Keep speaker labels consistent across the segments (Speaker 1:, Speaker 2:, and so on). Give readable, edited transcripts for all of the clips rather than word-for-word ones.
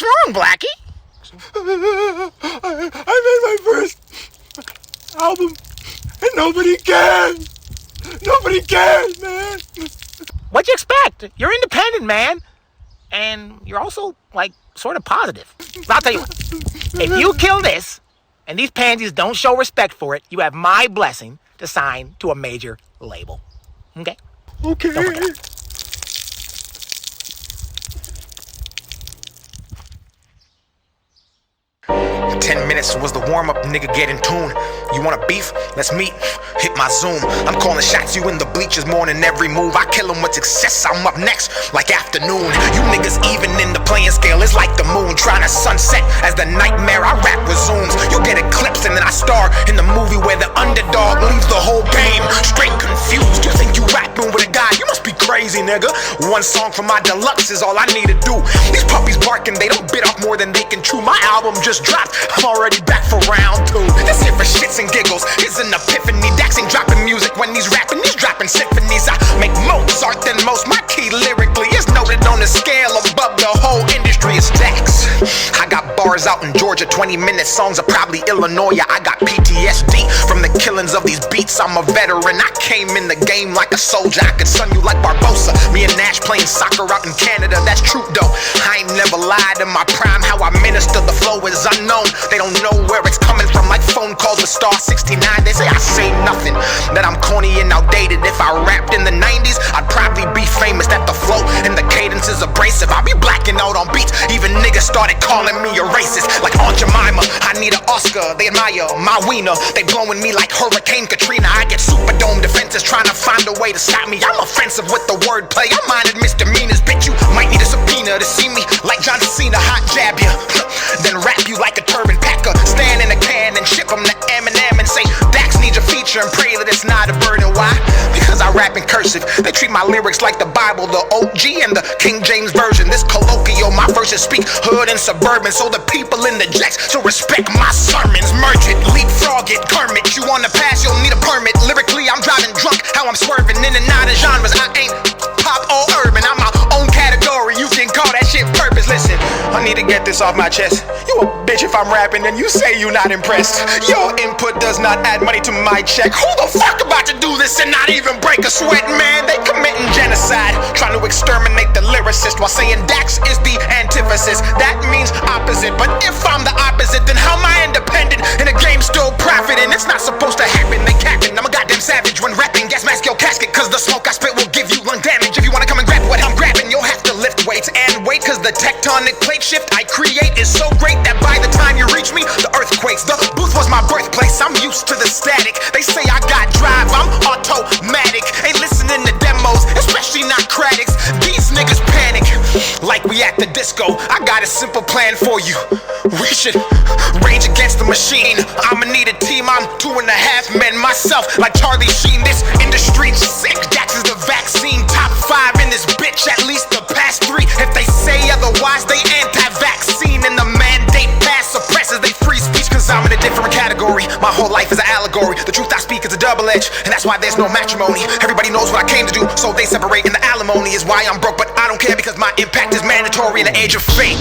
Speaker 1: What's wrong, Blackie?
Speaker 2: I made my first album and nobody cares. Nobody cares, man.
Speaker 1: What'd you expect? You're independent, man. And you're also, like, sort of positive. I'll tell you what. If you kill this, and these pansies don't show respect for it, you have my blessing to sign to a major label. Okay?
Speaker 2: Okay.
Speaker 1: Don't forget.
Speaker 3: 10 minutes was the warm-up, nigga, get in tune. You want a beef? Let's meet. Hit my Zoom. I'm calling shots, you in the bleachers, mourning every move. I kill 'em with success, I'm up next, like afternoon. You niggas even in the playing scale, it's like the moon trying to sunset as the nightmare I rap resumes. You get eclipsed and then I star in the movie where the underdog leaves the whole game straight confused. You think you rapping with a guy? You must be crazy, nigga. One song from my deluxe is all I need to do. These puppies barking, they don't bit off more than they can chew. My album just dropped, I'm already back for round 2. This here for shits and giggles is an epiphany. Dax ain't dropping music when he's rapping, he's dropping symphonies. I make Mozart than most. My key lyrically is noted on the scale above the whole industry is Dax. I got bars out in Georgia, 20-minute songs are probably Illinois. I got PTSD from the killings of these beats. I'm a veteran, I came in the game like a soldier. I could sun you like Barbosa. Me and Nash playing soccer out in Canada, that's true though. I ain't never lied in my prime. How I minister the flow is unknown. They don't know where it's coming from, like phone calls with Star 69. They say I say nothing, that I'm corny and outdated. If I rapped in the 90s, I'd probably be famous. That the flow and the cadence is abrasive. I be blacking out on beats, even niggas started calling me a racist. Like Aunt Jemima, I need an Oscar. They admire my wiener, they blowing me like Hurricane Katrina. I get Superdome defenses trying to find a way to stop me. I'm offensive with the wordplay, I minded misdemeanors. Bitch, you might need a subpoena to see me like John Cena. Hot jab you, then wrap you like a turban packer. Stand in a can and ship them to Eminem and say Dax needs a feature and pray that it's not a burden. Why? Because I rap in cursive. They treat my lyrics like the Bible, the OG and the King James Version. This colloquial, my verses speak hood and suburban, so the people in the jacks to respect my sermons. Merge it, leapfrog it, Kermit. You wanna pass, you'll need a permit. Lyrically, I'm driving drunk, how I'm swerving in and out of genres. I ain't pop or urban, I'm my own category. You can call that shit purpose. Listen, I need to get this off my chest. You a bitch if I'm rapping and you say you not impressed. Your input does not add money to my check. Who the fuck about to do this and not even break a sweat, man? They committing genocide, trying to exterminate the lyricist while saying Dax is the antithesis. That means opposite, but if I'm the opposite, then how am I independent and the game still profiting? It's not supposed to happen, they capping. I'm a goddamn savage when rapping. Gas mask your casket, cause the smoke I spit will give you lung damage. If you wanna come and grab what I'm grabbing, you'll have to lift weights and wait, cause the tectonic plate shift I create is so great that by the time you reach me, the earthquakes. The booth was my birthplace, I'm used to the static. They say I got drive, I'm automatic. Ain't listening to demos, especially not critics. These niggas panic like we at the disco. I got a simple plan for you. We should rage against the machine. I'ma need a team, I'm 2.5 men myself, like Charlie Sheen. This industry's sick, Dax is the vaccine. Top 5 in this bitch, at least the past 3. If they say otherwise, they anti-vaccine. And the mandate pass suppresses they free speech, cause I'm in a different category. My whole life is an allegory. The truth I speak is a double edge, and that's why there's no matrimony. Everybody knows what I came to do, so they separate, and the alimony is why I'm broke. But I don't care because my impact is mandatory in the age of fake.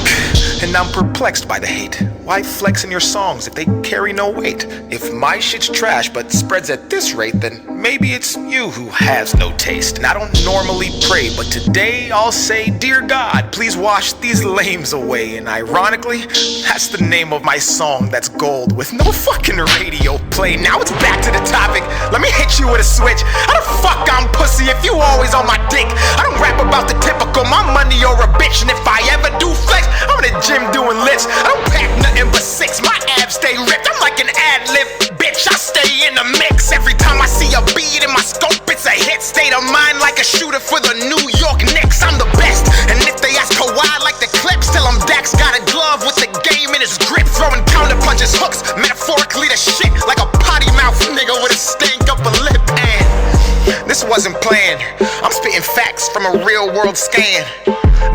Speaker 3: And I'm perplexed by the hate. Why flex in your songs if they carry no weight? If my shit's trash but spreads at this rate, then maybe it's you who has no taste. And I don't normally pray, but today I'll say, dear God, please wash these lames away. And ironically, that's the name of my song that's gold with no fucking radio play. Now it's back to the topic. Let me hit you with a switch. How the fuck I'm pussy if you always on my dick? I don't rap about the typical, my money or a bitch. And if I ever do flex, I'm in the gym doing lifts. I don't pack nothing but 6, my abs stay ripped. I'm like an ad-lib, bitch, I stay in the mix. Every time I see a beat in my scope, it's a hit. State of mind like a shooter for the New York Knicks. I'm the best, and if they ask Kawhi like the clips, tell them Dax got a glove with the game in his grip. Throwing counter punches, hooks, metaphorically the shit, like a potty mouth nigga with a stank up a lip. And this wasn't planned, I'm spitting facts from a real world scan.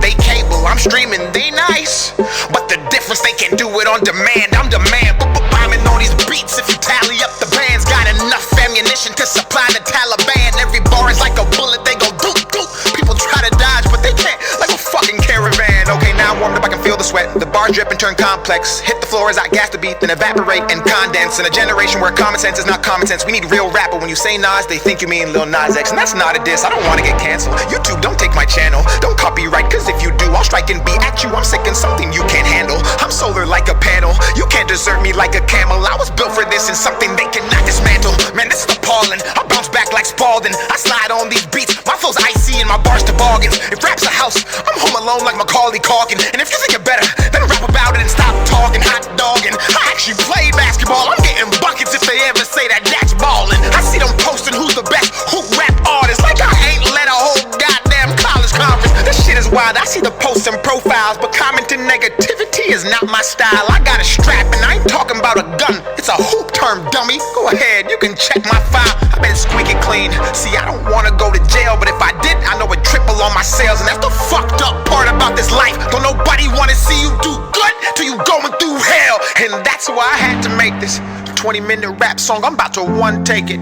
Speaker 3: They cable, I'm streaming, they nice, but the difference they can do it on demand. I'm demand, bombing on these beats. If you tally up the bands, got enough ammunition to supply the Taliban. Every bar is like a bullet, they go doop doop. People try to dodge, but they can't, like a fucking caravan. Okay, now I'm warmed up, I can feel the sweat. The bars drip and turn complex. Hit the floor as I gas the beat, then evaporate and condense. In a generation where common sense is not common sense, we need real rap, but when you say Nas, they think you mean Lil Nas X. And that's not a diss, I don't wanna get canceled. YouTube, don't take my channel, don't copyright, cause if you do, I'll strike and be at you. I'm sick and something you can't handle. I'm solar like a panel, you can't desert me like a camel. I was built for this and something they cannot dismantle. Man, this is appalling, I bounce back like Spalding. I slide on these beats, my flow's icy and my bars toboggans. If rap's a house, I'm home alone like Macaulay Culkin. And if you think you're better, then rap about it and stop talking hot dogging. I actually play basketball, I'm getting buckets if they ever say that that's ballin'. I see them posting who's the best hoop rap artist, like I ain't led a whole goddamn college conference. This shit is wild, I see the posts and profiles, but commenting negativity is not my style. I got a strap and I ain't talking about a gun, it's a hoop term, dummy. Go ahead, you can check my file, I bet it's squeaky clean. See, I don't wanna go to jail, but if I did, I know it'd triple on my sales. And that's the fucked up part about this life, don't nobody wanna see you do good till you going through hell. And that's why I had to make this 20-minute rap song. I'm about to one take it.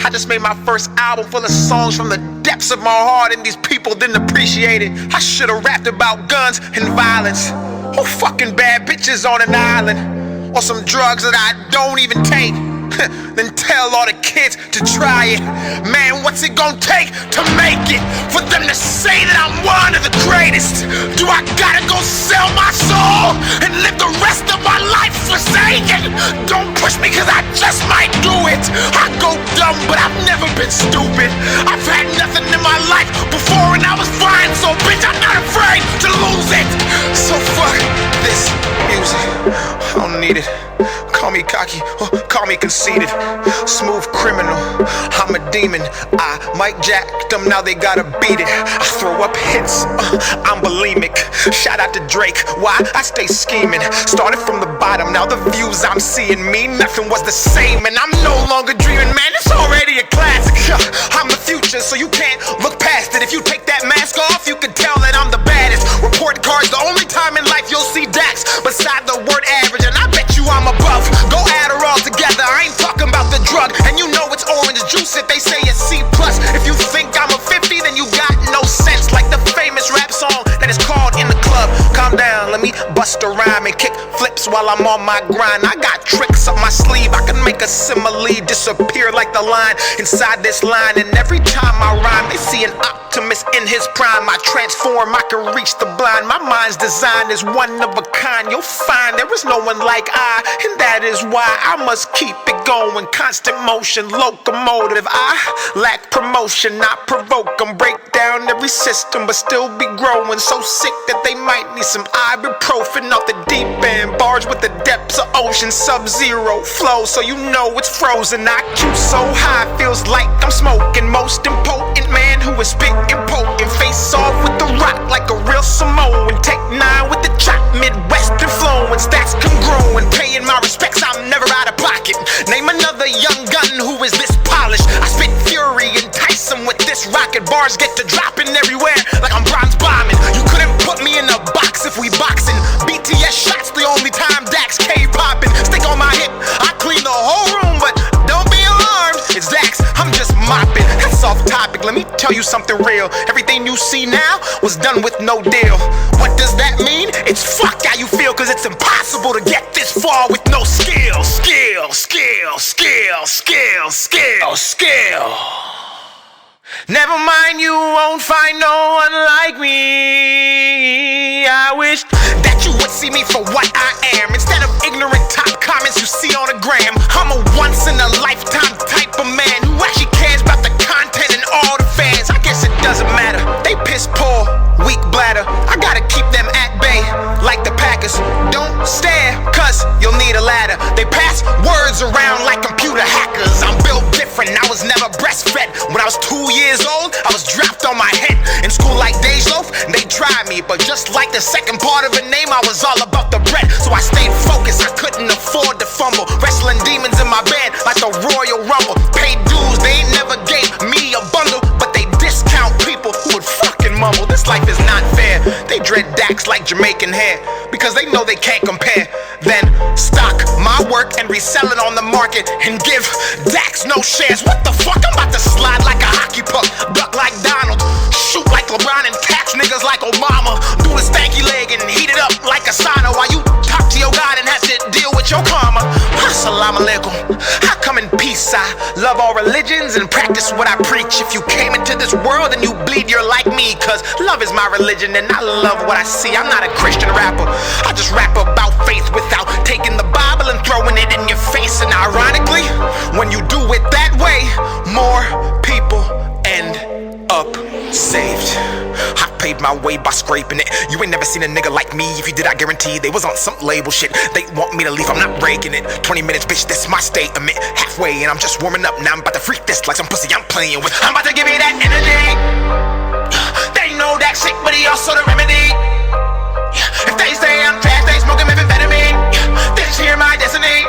Speaker 3: I just made my first album full of songs from the depths of my heart, and these people didn't appreciate it. I should've rapped about guns and violence, or fucking bad bitches on an island, or some drugs that I don't even take. Then tell all the kids to try it. Man, what's it gonna take to make it? For them to say that I'm one of the greatest? Do I gotta go sell my soul and live the rest of my life forsaken? Don't push me cause I just might do it. I go dumb but I've never been stupid. I've had nothing in my life before and I was fine, so bitch I'm not afraid to lose it. So fuck this music, I don't need it. Call me cocky, or call me conceited. Smooth criminal, I'm a demon. I might jack them, now they gotta beat it. I throw up hits, I'm bulimic. Shout out to Drake, why? I stay scheming. Started from the bottom, now the views I'm seeing mean nothing was the same. And I'm no longer dreaming, man, it's already a classic. I'm the future, so you can't look past it. If you take that mask off, you can tell that I'm the baddest. Report cards, the only time in life you'll see Dax beside the word average, and I bet you I'm above. Go add her all together, I ain't talking about the drug. And you know it's orange juice if they say it's C+. If you think I'm a 50, then you got no sense. Like the famous rap song that is called In the Club. Calm down, let me bust a rhyme and kick flips while I'm on my grind. I got tricks up my sleeve, I can make a simile disappear like the line inside this line. And every time I rhyme, they see an optimist in his prime. I transform, I can reach the blind. My mind's design is one of a kind. You'll find there is no one like I, and that is why I must keep it going. Constant motion, locomotive. I lack promotion, I provoke them. Break down every system, but still be growing. So sick that they might need some ibuprofen off the deep end. Bars with the depths of ocean, sub-zero flow, so you know it's frozen. IQ so high, feels like I'm smoking. Most impotent man who is spitting potent. Face off with the rock like a real Samoan. Take 9 with the chop, Midwest influence. That's congruent, paying my respects, I'm never out of pocket. Name another young gun who is this polished. I spit fury, entice them with this rocket. Bars get to dropping everywhere like I'm bronze bombing. You couldn't put me in a box if we boxing. BTS shots the only time Dax K-popping. Stick on my hip, I clean the whole room, but don't be alarmed, it's Dax, I'm just mopping. That's off topic, let me tell you something real. Everything you see now was done with no deal. What does that mean? It's fuck how you feel, cause it's impossible to get this far with no skill. Never mind, you won't find no one like me. I wish that you would see me for what I am, instead of ignorant top comments you see on the gram. I'm a once in a lifetime type of man who actually cares about the content and all the fans. I guess it doesn't matter, they piss poor, weak bladder. I gotta keep them at bay like the Packers. Don't stare, cause you'll need a ladder. They pass words around like computer hackers. I'm built different, I was never breastfed. When I was 2 years old, I was dropped on my head. In school like Dej Loaf, they tried me, but just like the second part of a name, I was all about the bread. So I stayed focused, I couldn't afford to fumble. Wrestling demons in my bed like the Royal Rumble. Paid dues, they ain't never gave me a bundle, but they discount people who would fucking mumble. This life is not fair. They dread Dax like Jamaican hair, because they know they can't compare. Then stock my work and resell it on the market and give Dax no shares. What the fuck? I'm about to slide like a hockey puck, duck like Donald, shoot like LeBron and catch niggas like Obama. Do the stanky leg and heat it up like a a sauna while you talk to your God and have to deal with your karma. Assalamu alaikum. I come in peace. I love all religions and practice what I preach. If you came into this world and you bleed, you're like me, cause love is my religion and I love what I see. I'm not a Christian rapper. I just rap about faith without taking the Bible and throwing it in your face. And ironically, when you do it that way, more people end up saved. I paid my way by scraping it. You ain't never seen a nigga like me. If you did, I guarantee they was on some label shit. They want me to leave, I'm not breaking it. 20 minutes, bitch, that's my statement. Halfway, and I'm just warming up. Now I'm about to freak this like some pussy I'm playing with. I'm about to give you that energy. They know that sick, but he also the remedy. If they say I'm trash, they smoking methamphetamine. This here my destiny.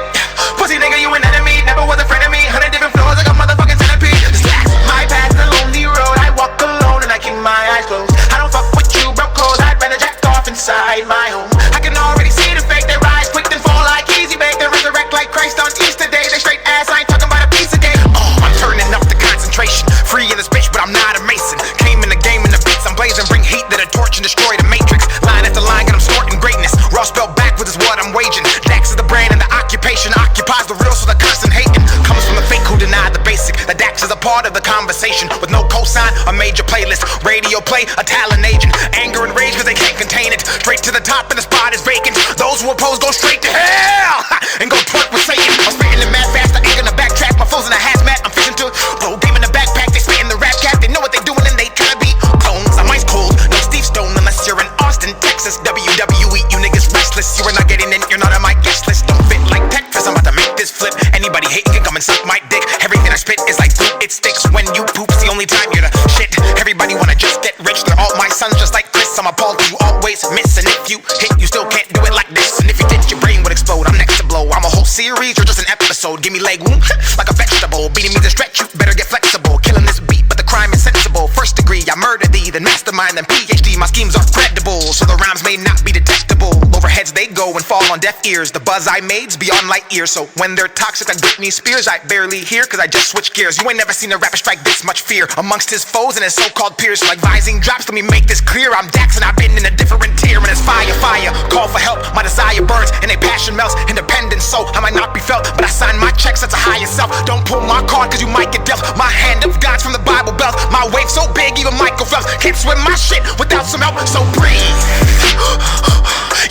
Speaker 3: Pussy nigga, you an enemy. Never was a friend of me. 100 different floors like a motherfucking centipede. Slash my path, the lonely road. I walk alone and I keep my eyes closed. I don't fuck with you, broke clothes. I'd rather jack off inside my home. I can already see the fake. They rise quick then fall like easy bake. They resurrect like Christ on Easter Day. They straight ass, I ain't talking about a piece of day. Oh, I'm turning up the concentration. Free in this bitch, but I'm not a mason. Came in the game in the beats. I'm blazing, bring heat to the torch and destroy the matrix. Line after line, and I'm snorting greatness. Raw spelled backwards is what I'm waging. Dax is the brand and the occupation occupies the real, so the constant hating comes from the fake who denied the basic. The Dax is a part of the conversation with no cosign, a major playlist, radio play, a talent agent. Anger and rage cause they can't contain it. Straight to the top and the spot is vacant. Those who oppose go straight to hell and go twerk with Satan. I'm spitting it mad fast, I ain't gonna backtrack. My foes in a hazmat, I'm fishing to blow game in the backpack. They spitting the rap cat, they know what they doing and they tryna be clones. I'm ice cold, no Steve Stone unless you're in Austin, Texas. WWE, you niggas restless. You are not getting in, you're not on my guest list. Don't fit like Tetris, I'm about to make this flip. Anybody hating can come and suck my dick. Everything I spit is like fruit, it sticks. When you poop's the only time you're the shit. Everybody wanna just get rich, they're all my sons just like Chris. I'm appalled you always miss, and if you hit, you still can't do it like this. And if you did, your brain would explode. I'm next to blow. I'm a whole series, you're just an episode. Give me leg wound like a vegetable. Beating me to stretch, you better get flexible. Killing this beat, but the crime is sensible. First degree, I murder thee, then mastermind, then PhD. My schemes are credible, so the rhymes may not be detectable. Overheads they go and fall on deaf ears. The buzz I made's beyond light years. So when they're toxic like Britney Spears, I barely hear cause I just switch gears. You ain't never seen a rapper strike this much fear amongst his foes and his so-called peers. Like vising drops, let me make this clear. I'm Dax and I've been in a different tier. And it's fire, fire, call for help. My desire burns and a passion melts. Independent, so I might not be felt, but I sign my checks, that's a higher self. Don't pull my card cause you might get dealt. My hand of God's from the Bible belt. My wave so big even Michael Phelps can't swim my shit without some help. So breathe.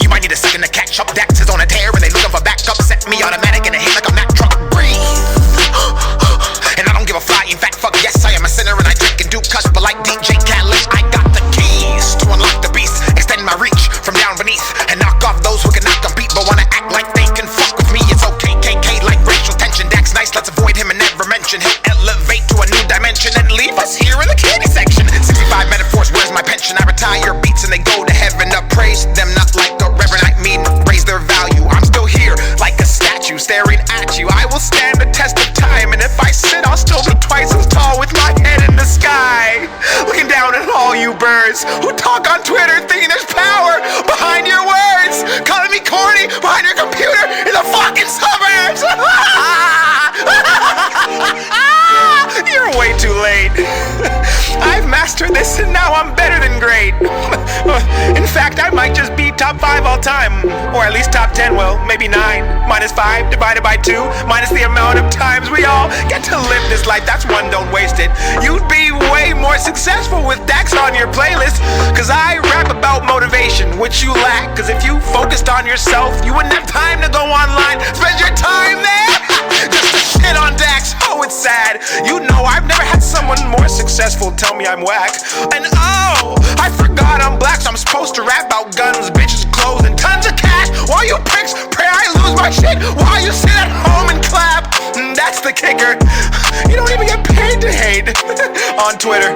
Speaker 3: You might need a second to catch up. Dax is on a tear and they looking for backup. Set me automatic and it hit like a Mack truck. Breathe. And I don't give a flying fat fuck. Yes, I am a sinner and I drink and do cuss, but like DJ Khaled, I got the keys to unlock the beast. Extend my reach from down beneath and knock off those who cannot compete but wanna act like they can fuck with me. It's okay, KK like racial tension. Dax nice, let's avoid him and never mention. He'll elevate to a new dimension and leave us here in the candy section. 65 metaphors, where's my pension? I retire beats and they go to heaven. Appraise them not like a reverend. I mean, raise their value. I'm still here like a statue staring at you. I will stand the test of time, and if I sit, I'll still be twice as tall with my head in the sky, looking down at all you birds who talk on Twitter thinking there's power behind your words, calling me corny behind your computer in the fucking suburbs. You're way too late. I've mastered this and now I'm better than great. In fact, I might just be top 5 all time, or at least top 10, well, maybe 9. Minus 5 divided by 2, minus the amount of times we all get to live this life. That's one, don't waste it. You'd be way more successful with Dax on your playlist, cause I rap about motivation, which you lack. Cause if you focused on yourself, you wouldn't have time to go online, spend your time there just to shit on Dax. Oh, it's sad. You know I've never had someone more successful tell me I'm whack. And oh, I forgot I'm black, so I'm supposed to rap about guns, bitches, clothes, and tons of cash. While you pricks pray I lose my shit, while you sit at home and clap. That's the kicker. You don't even get paid to hate on Twitter.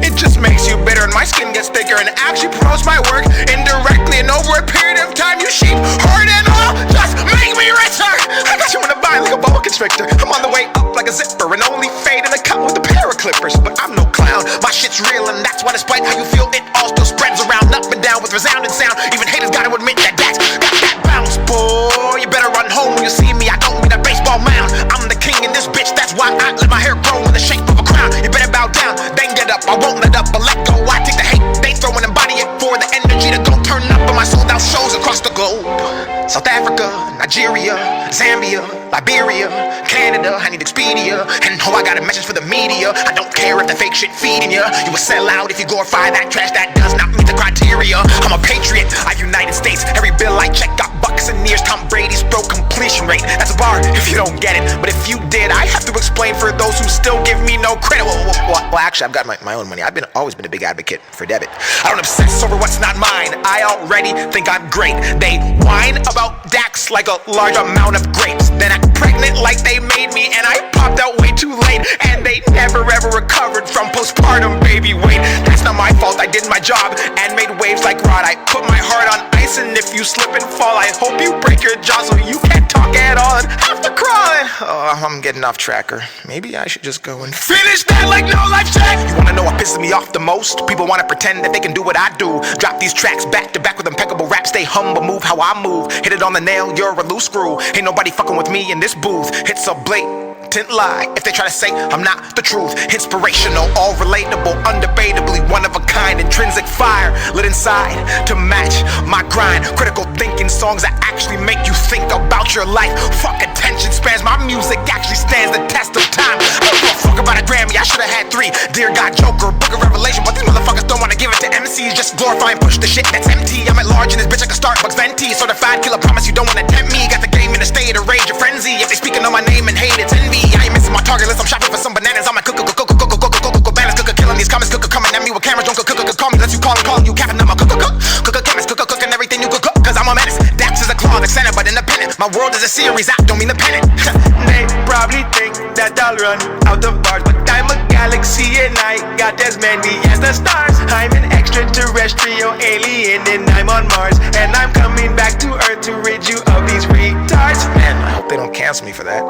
Speaker 3: It just makes you bitter and my skin gets thicker and actually promotes my work indirectly. And over a period of time, you sheep herd and all just make me richer. I got you in a bind like a boa constrictor. I'm on the way up like a zipper and only fade in the cut with a pair of clippers. But I'm no clown, my shit's real and that's why despite how you feel, it all still spreads around up and down with resounding sound. Even haters gotta admit that Dax got that bounce, boy. You better run home when you see me, I don't mean a baseball mound. I'm the king in this bitch, that's why I let my hair grow in the shape of a crown. You better bow down, then get up, I won't let up, but let go. I take the hate they throw and embody it for the energy to go turn up. But my sold out shows are South Africa, Nigeria, Zambia, Liberia, Canada, I need Expedia. And oh, I got a message for the media. I don't care if the fake shit feeding you. You will sell out if you glorify that trash that does not meet the criteria. I'm a patriot, I United States. Every bill I check got bucks and years. Tom Brady's pro completion rate. That's a bar if you don't get it. But if you did, I have to explain for those who still give me no credit. Well, actually, I've got my own money. I've always been a big advocate for debit. I don't obsess over what's not mine. I already think I'm great. They whine about Dax like a large amount of grapes. Then act pregnant like they made me, and I popped out way too late. And they never ever recovered from postpartum baby weight. That's not my fault. I did my job and made waves like Rod. I put my heart on ice, and if you slip and fall, I hope you break your jaw so you can't talk at all and have to crawl. Oh, I'm getting off tracker. Maybe I should just go and finish that like no life check. You wanna know what pisses me off the most? People wanna pretend that they can do what I do. Drop these tracks back to back with impeccable rap. Stay humble, move how I move. Hit it on the nail, you're a loose screw. Ain't nobody fucking with me in this booth. It's a blatant lie if they try to say I'm not the truth. Inspirational, all relatable, undebatably one of a kind. Intrinsic fire lit inside to match my grind. Critical thinking songs that actually make you think about your life. Fuck attention spans, my music actually stands the test of time. I don't give a fuck about a Grammy, I should've had 3. Dear God, Joker, Book of Revelation. But these motherfuckers don't wanna give it to MCs. Just glorify and push the shit that's empty. I'm at large in this bitch like a Starbucks venti. Certified killer, promise you don't wanna tempt me. Got the game in a state of rage or frenzy. If they speaking on my name and hate, it's envy. I ain't missing my target list, I'm shopping for some bananas. I'm a bananas, killing these comments, coming at me with cameras. Don't call me, let you calling you capping. I'm a chemist, cooking everything you cook, cause I'm a menace. Dax is a claw, eccentric but independent. My world is a series, I don't mean the pennant.
Speaker 2: They probably think that I'll run out of bars, but I'm a galaxy and I got as many as the stars. I'm an extraterrestrial alien and I'm on Mars, and I'm coming back to Earth to rid you of these retards.
Speaker 3: Man, I hope they don't cancel me for that.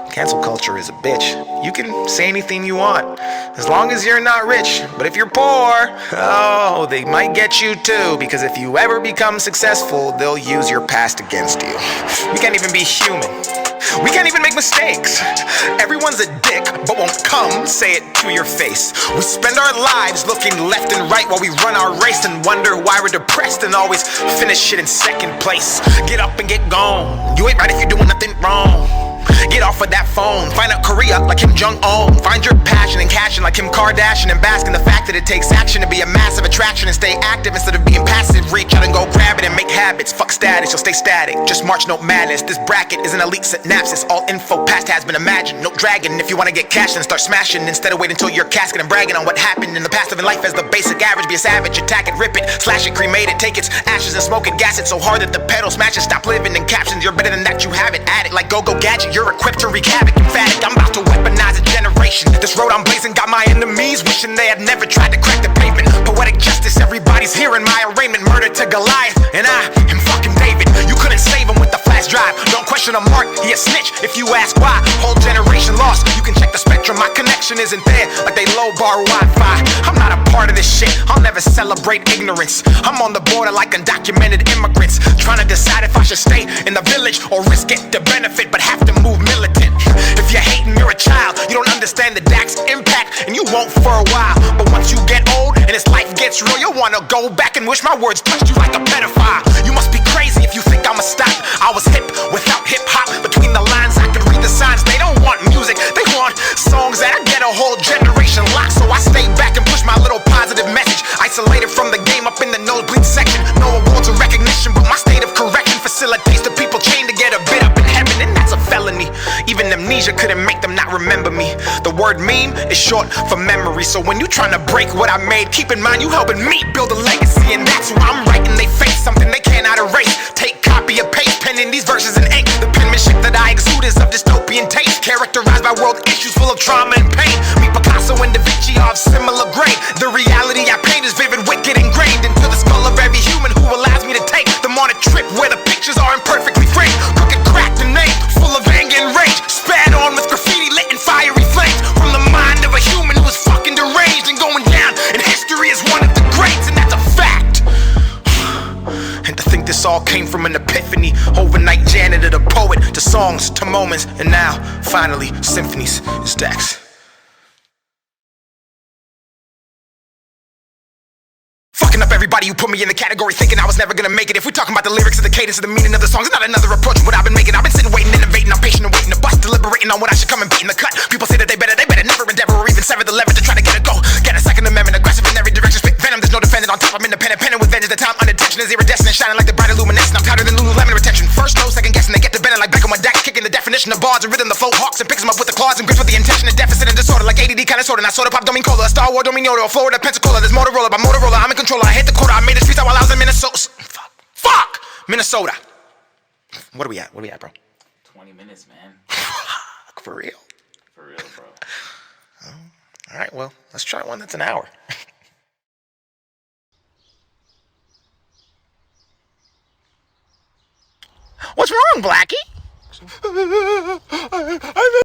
Speaker 3: Cancel culture is a bitch. You can say anything you want, as long as you're not rich. But if you're poor, oh, they might get you too. Because if you ever become successful, they'll use your past against you. We can't even be human. We can't even make mistakes. Everyone's a dick, but won't come say it to your face. We spend our lives looking left and right while we run our race and wonder why we're depressed and always finish shit in second place. Get up and get gone. You ain't right if you're doing nothing wrong. Get off of that phone, find out Korea like Kim Jong-un. Find your passion and cashing like Kim Kardashian, and bask in the fact that it takes action to be a massive attraction and stay active instead of being passive. Reach out and go grab it and make habits. Fuck status, you'll stay static. Just march, no madness. This bracket is an elite synapses. All info past has been imagined. No dragon. If you wanna get cash, then start smashing instead of waiting until you're casket and bragging on what happened in the past of in life as the basic average. Be a savage, attack it, rip it, slash it, cremate it, take its ashes and smoke it, gas it so hard that the pedal smashes. Stop living in captions. You're better than that. You have it. Add it like go-go gadget. You're equipped to wreak havoc. Emphatic, I'm about to weaponize a generation. This road I'm blazing got my enemies wishing they had never tried to crack the pavement. Poetic justice, everybody's hearing my arraignment. Murder to Goliath, and I am fucking David. You couldn't save him with the flash drive. Don't question a mark, he a snitch if you ask why. Whole generation lost, you can check the spectrum. My connection isn't there like they low bar Wi-Fi. I'm not a part of this shit, I'll never celebrate ignorance. I'm on the border like undocumented immigrants, trying to decide if I should stay in the village or risk it to benefit but have to move militant. If you're hating, you're a child. You don't understand the Dax impact, and you won't for a while. But once you get old and this life gets real, you'll wanna go back and wish my words touched you like a pedophile. You must be crazy if you think I'ma stop. I was hip without hip-hop. Between the lines, I could read the signs. They don't want music, they want songs that I get a whole generation locked. So I stay back and push my little positive message. Isolated from the game up in the nosebleed section. No awards or recognition, but my state of correction facilitates the people chained to get a bit up in heaven, and that's a felony. Even amnesia couldn't make them not remember me. The word meme is short for memory. So when you trying to break what I made, keep in mind you helping me build a legacy. And that's why I'm writing they face something they cannot erase. Take copy of paste, penning these verses in ink. The penmanship that I exude is of dystopian taste, characterized by world issues full of trauma and pain. Me, Picasso, and Da Vinci are of similar grain. The reality I paint is vivid, wicked, ingrained into the skull of every human who allows me to take them on a trip where the pictures are imperfectly framed. Crooked, cracked, and named, full of anger and rage. Spat on with graffiti lit in fiery flames. From the mind of a human who is fucking deranged and going down in history as one of the greats, and that's a fact. And to think this all came from an epiphany. Overnight janitor to poet, to songs, to moments, and now, finally, symphonies. It's Dax. Fucking up everybody who put me in the category, thinking I was never gonna make it. If we're talking about the lyrics and the cadence and the meaning of the songs, it's not another approach of what I've been making. I've been sitting, waiting, innovating, I'm patient and waiting to bust, deliberating on when I should come and beat in the cut. People say that they better never endeavor or even sever the leverage to try to get a go. Get a second amendment, aggressive in every direction, spit venom, there's no defending. On top, I'm independent, penning with vengeance. The time unintention is iridescent, shining like the bright illuminescent. I'm tighter than Lululemon retention. First no, second guessing, they get to bending like Beckham on deck, kicking the definition of bars and rhythm, the flow hawks and picks them up with the claws and grips with the intention of deficit and disorder, like ADD kind of sorta. Not soda pop, don't mean cola, a Star Wars, don't mean Yoda, a Florida Pensacola. There's Motorola by Motorola, I'm in control. I hit the quota, I made this pizza while I was in Minnesota. Fuck! Minnesota. What are we at? Bro?
Speaker 4: 20 minutes, man.
Speaker 3: For real?
Speaker 4: For real, bro.
Speaker 3: All right, well, let's try one that's an hour. What's wrong, Blackie?